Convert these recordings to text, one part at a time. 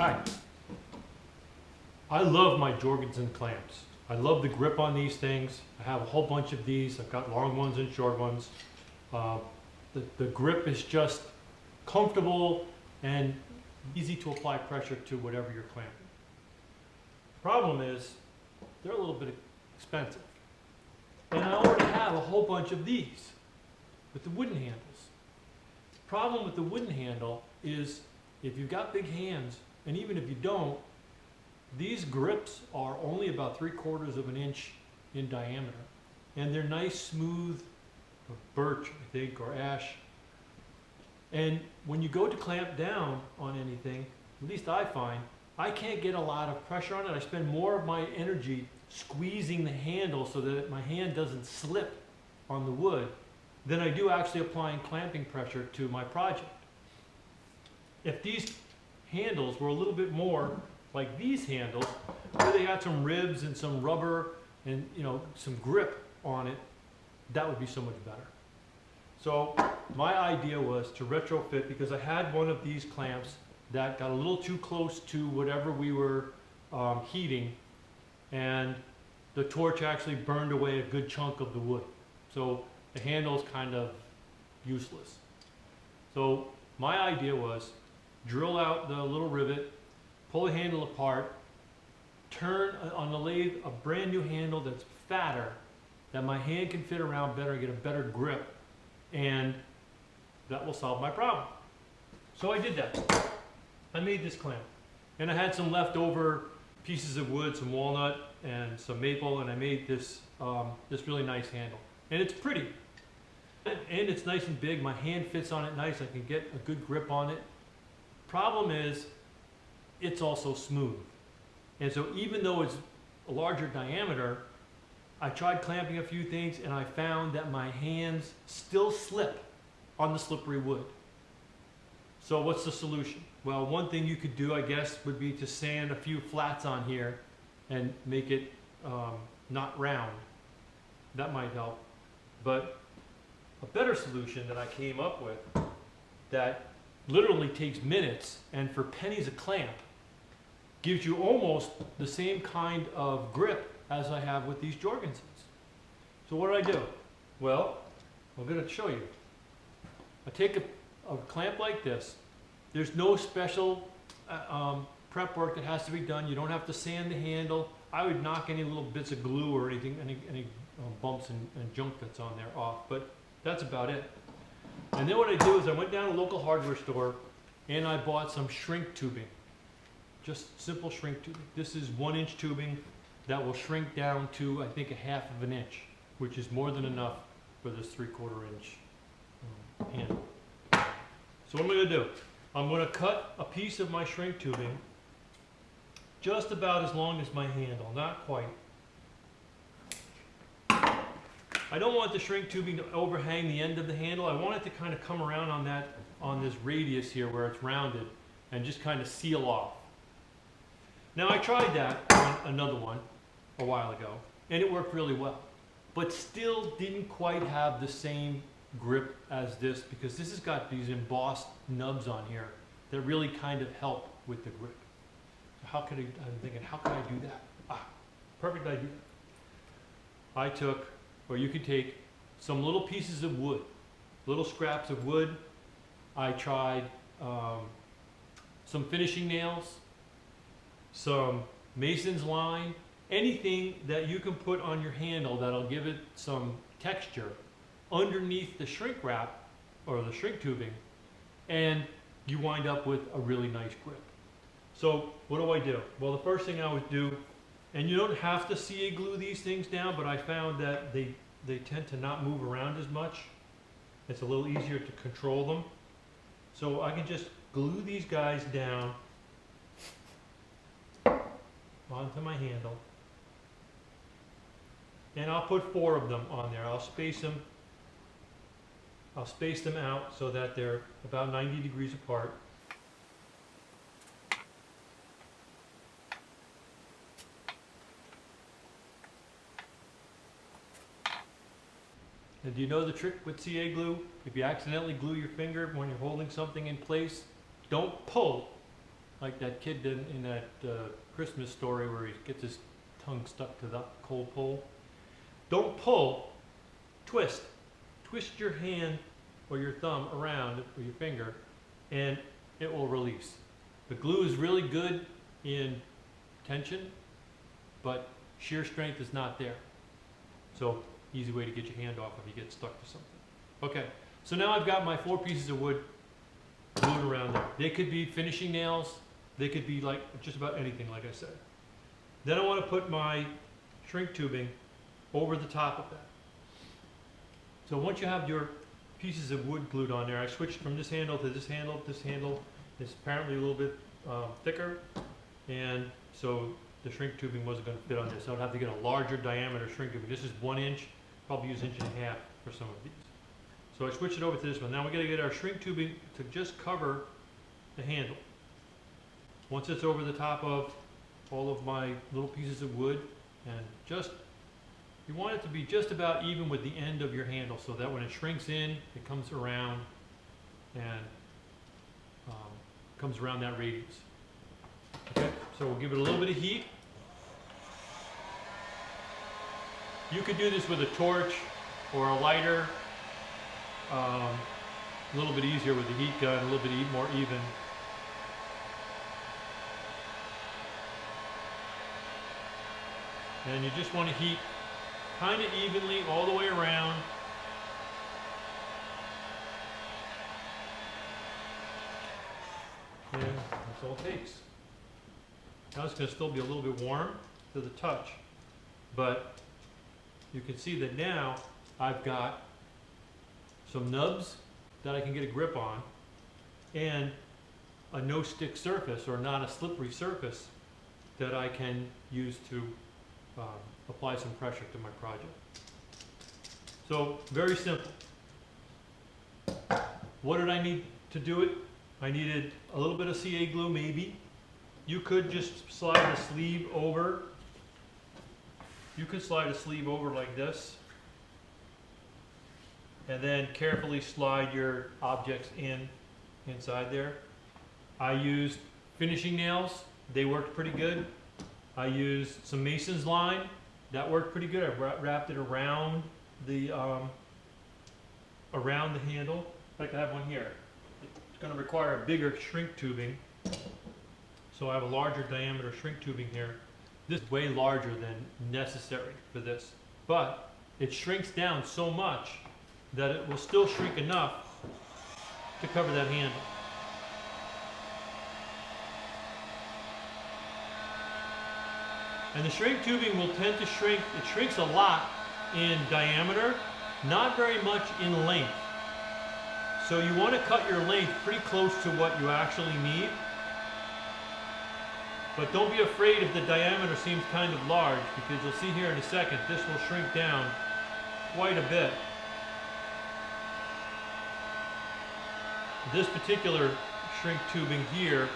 Hi. I love my Jorgensen clamps. I love the grip on these things. I have a whole bunch of these. I've got long ones and short ones. The grip is just comfortable and easy to apply pressure to whatever you're clamping. Problem is, they're a little bit expensive. And I already have a whole bunch of these with the wooden handles. The problem with the wooden handle is if you've got big hands, and even if you don't, these grips are only about 3/4 of an inch in diameter. And they're nice, smooth, birch, I think, or ash. And when you go to clamp down on anything, at least I find, I can't get a lot of pressure on it. I spend more of my energy squeezing the handle so that my hand doesn't slip on the wood than I do actually applying clamping pressure to my project. If these handles were a little bit more like these handles, where they had some ribs and some rubber and some grip on it, that would be so much better. So my idea was to retrofit, because I had one of these clamps that got a little too close to whatever we were heating, and the torch actually burned away a good chunk of the wood. So the handle is kind of useless. So my idea was drill out the little rivet, pull the handle apart, turn on the lathe a brand new handle that's fatter, that my hand can fit around better and get a better grip, and that will solve my problem. So I did that. I made this clamp, and I had some leftover pieces of wood, some walnut and some maple, and I made this this really nice handle. And it's pretty, and it's nice and big. My hand fits on it nice. I can get a good grip on it. Problem is, it's also smooth. And so even though it's a larger diameter, I tried clamping a few things and I found that my hands still slip on the slippery wood. So what's the solution? Well, one thing you could do, I guess, would be to sand a few flats on here and make it not round. That might help. But a better solution that I came up with that literally takes minutes and for pennies a clamp gives you almost the same kind of grip as I have with these Jorgensens. So what do I do? Well, I'm going to show you. I take a clamp like this. There's no special prep work that has to be done. You don't have to sand the handle. I would knock any little bits of glue or anything, any bumps and junk that's on there off, but that's about it. And then what I do is I went down to a local hardware store and I bought some shrink tubing. Just simple shrink tubing. This is 1-inch tubing that will shrink down to, I think, 1/2 of an inch, which is more than enough for this 3/4 inch handle. So what am I going to do? I'm going to cut a piece of my shrink tubing just about as long as my handle, not quite. I don't want the shrink tubing to overhang the end of the handle. I want it to kind of come around on this radius here where it's rounded and just kind of seal off. Now I tried that on another one a while ago and it worked really well, but still didn't quite have the same grip as this, because this has got these embossed nubs on here that really kind of help with the grip. So I'm thinking, how can I do that? Perfect idea. I took, or you could take, some little pieces of wood, little scraps of wood. I tried some finishing nails, some mason's line, anything that you can put on your handle that'll give it some texture underneath the shrink wrap or the shrink tubing, and you wind up with a really nice grip. So what do? Well, the first thing I would do, and you don't have to CA glue these things down, but I found that they tend to not move around as much. It's a little easier to control them. So I can just glue these guys down onto my handle. And I'll put 4 of them on there. I'll space them out so that they're about 90 degrees apart. And do you know the trick with CA glue? If you accidentally glue your finger when you're holding something in place, don't pull like that kid in that Christmas story where he gets his tongue stuck to the cold pole. Don't pull, twist. Twist your hand or your thumb around or your finger, and it will release. The glue is really good in tension, but shear strength is not there. So, easy way to get your hand off if you get stuck to something. Okay, so now I've got my 4 pieces of wood glued around there. They could be finishing nails, they could be like just about anything, like I said. Then I want to put my shrink tubing over the top of that. So once you have your pieces of wood glued on there, I switched from this handle to this handle. This handle is apparently a little bit thicker, and so the shrink tubing wasn't going to fit on this. So I'd have to get a larger diameter shrink tubing. This is 1 inch, probably use 1.5 inches for some of these. So I switched it over to this one. Now we got to get our shrink tubing to just cover the handle. Once it's over the top of all of my little pieces of wood, and just, you want it to be just about even with the end of your handle, so that when it shrinks in, it comes around and comes around that radius. Okay, so we'll give it a little bit of heat. You could do this with a torch or a lighter. A little bit easier with the heat gun, a little bit more even. And you just want to heat kind of evenly all the way around. And that's all it takes. Now it's going to still be a little bit warm to the touch, but you can see that now I've got some nubs that I can get a grip on, and a no-stick surface, or not a slippery surface, that I can use to apply some pressure to my project. So, very simple. What did I need to do it? I needed a little bit of CA glue, maybe. You could just slide the sleeve over. You could slide a sleeve over like this, and then carefully slide your objects inside there. I used finishing nails. They worked pretty good. I used some Mason's line. That worked pretty good. I wrapped it around the handle. In fact, I have one here. It's going to require a bigger shrink tubing, so I have a larger diameter shrink tubing here. This is way larger than necessary for this, but it shrinks down so much that it will still shrink enough to cover that handle. And the shrink tubing will tend to shrink. It shrinks a lot in diameter, not very much in length. So you want to cut your length pretty close to what you actually need. But don't be afraid if the diameter seems kind of large, because you'll see here in a second, this will shrink down quite a bit. This particular shrink tubing here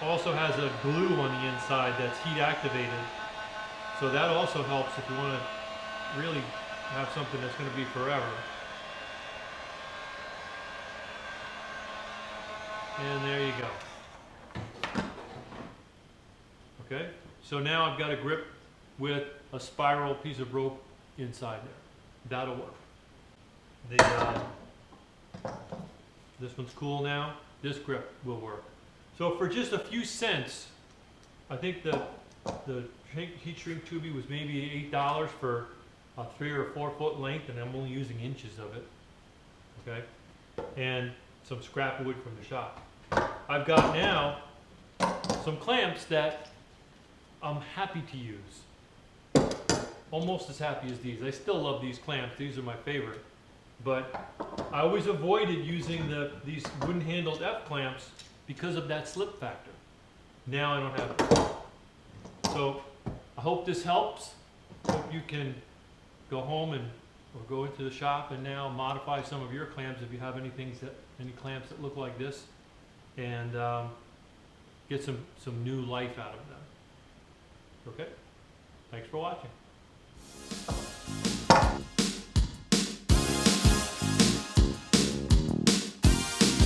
also has a glue on the inside that's heat activated. So that also helps if you want to really have something that's going to be forever. And there you go. Okay, so now I've got a grip with a spiral piece of rope inside there. That'll work. This one's cool now. This grip will work. So for just a few cents, I think the heat shrink tubing was maybe $8 for a 3 or 4 foot length, and I'm only using inches of it. Okay, and some scrap wood from the shop. I've got now some clamps that I'm happy to use. Almost as happy as these. I still love these clamps. These are my favorite. But I always avoided using these wooden handled F clamps because of that slip factor. Now I don't have it. So I hope this helps. Hope you can go home or go into the shop and now modify some of your clamps if you have any clamps that look like this, and get some new life out of them. Okay? Thanks for watching.